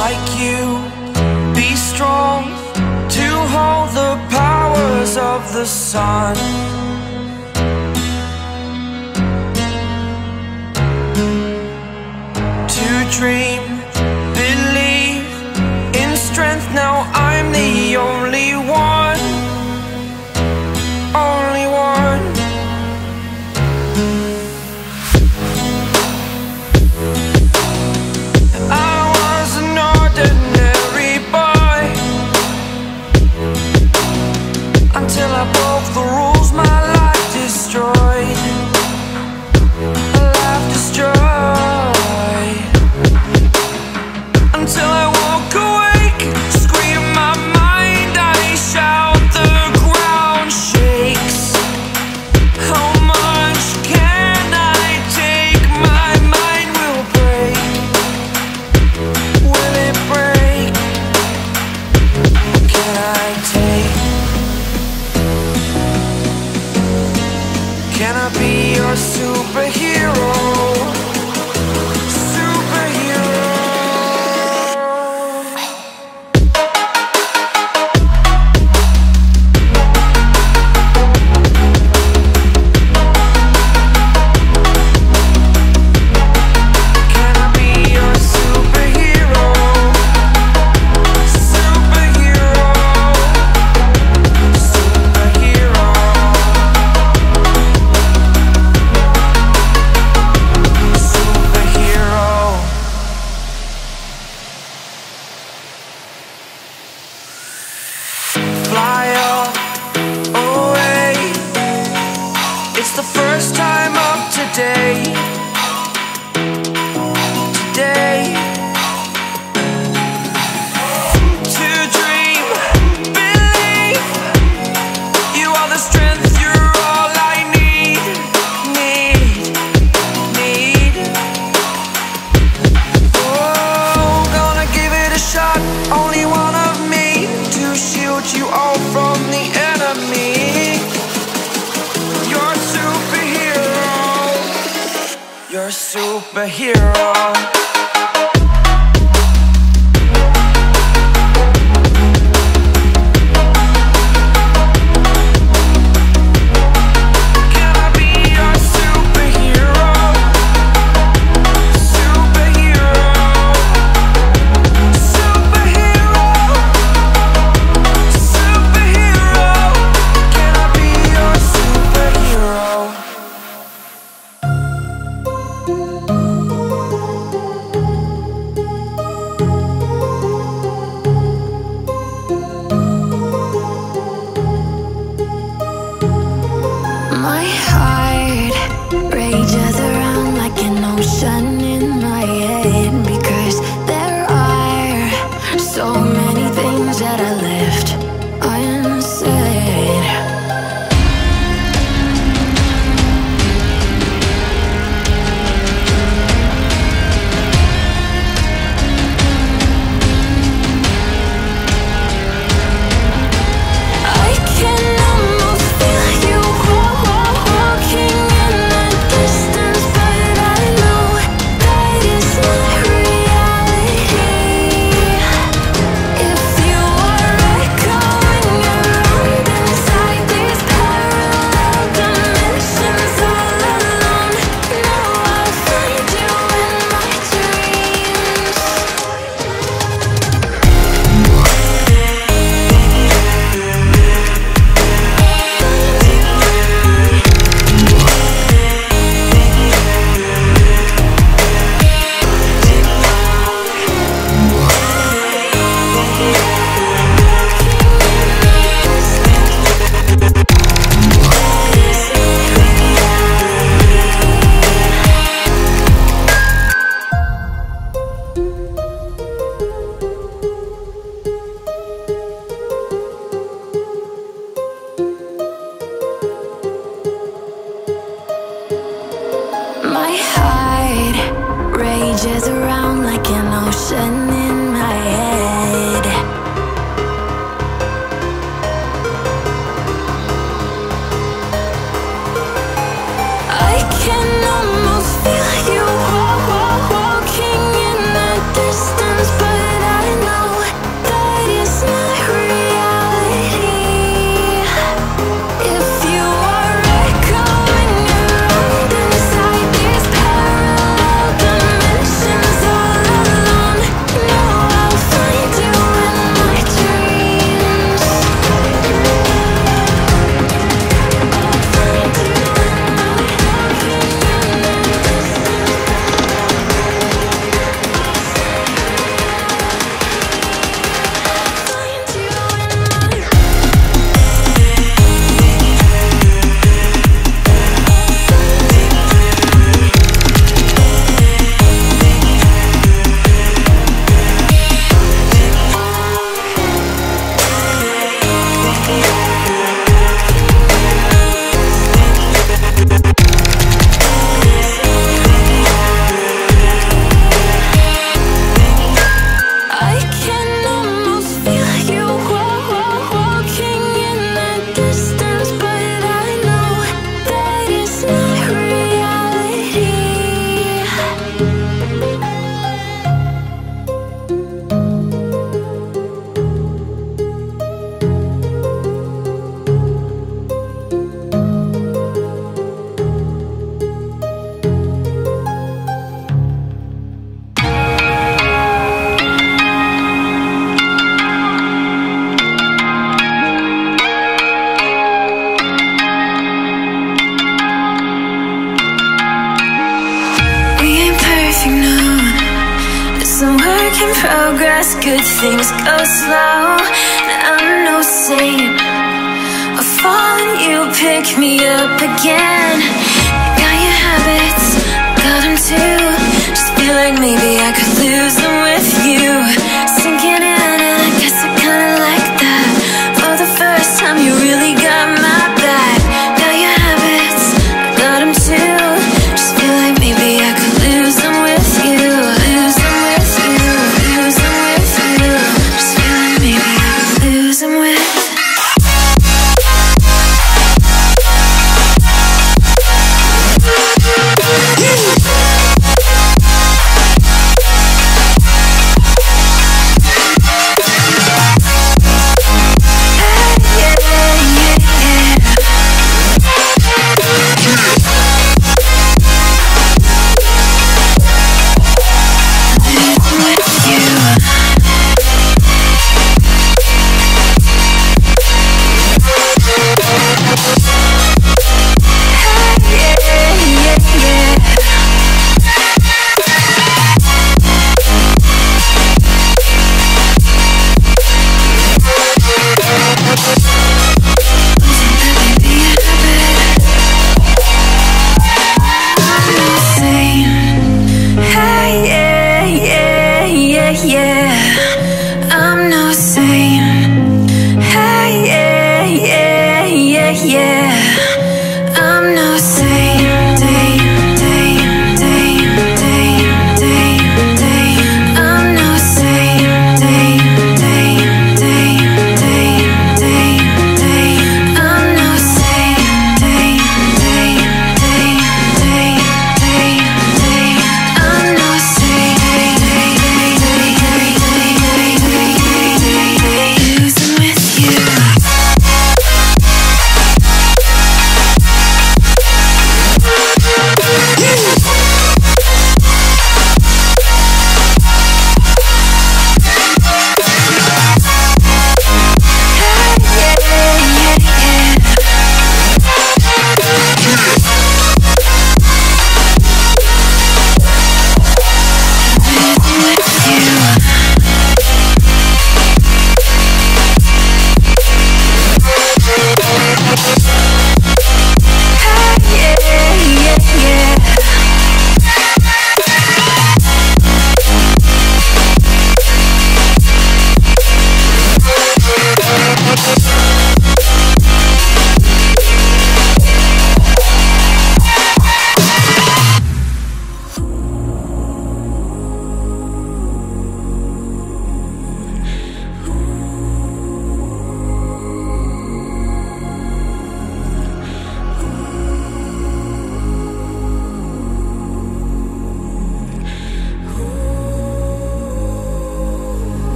like you, be strong to hold the powers of the sun. To dream, believe in strength, now I'm the only one, only one. I was an ordinary boy until I broke the rules, my life destroyed, a life destroyed. Until I walk awake, scream my mind, I shout, the ground shakes. How much can I take? My mind will break. Will it break? Can I take? Can I be your superhero? Fly away. It's the first time of today. Today. To dream, believe. You are the strength, you're all I need. Oh, gonna give it a shot. Only one of me to shield you all from the enemy. You're a superhero. You're a superhero. My heart rages around like an ocean in my head, because there are so many things that I left unsaid. I can almost feel you walking in the distance, but I know that it's not reality. If you are echoing around inside these parallel dimensions all alone, now I'll find you in my dreams. My heart rages around like an ocean in my head. I can almost feel you walking in the distance, but making progress, good things go slow. And I'm no saint, I fall and you pick me up again. You got your habits, got them too. Just feel like maybe I could lose them.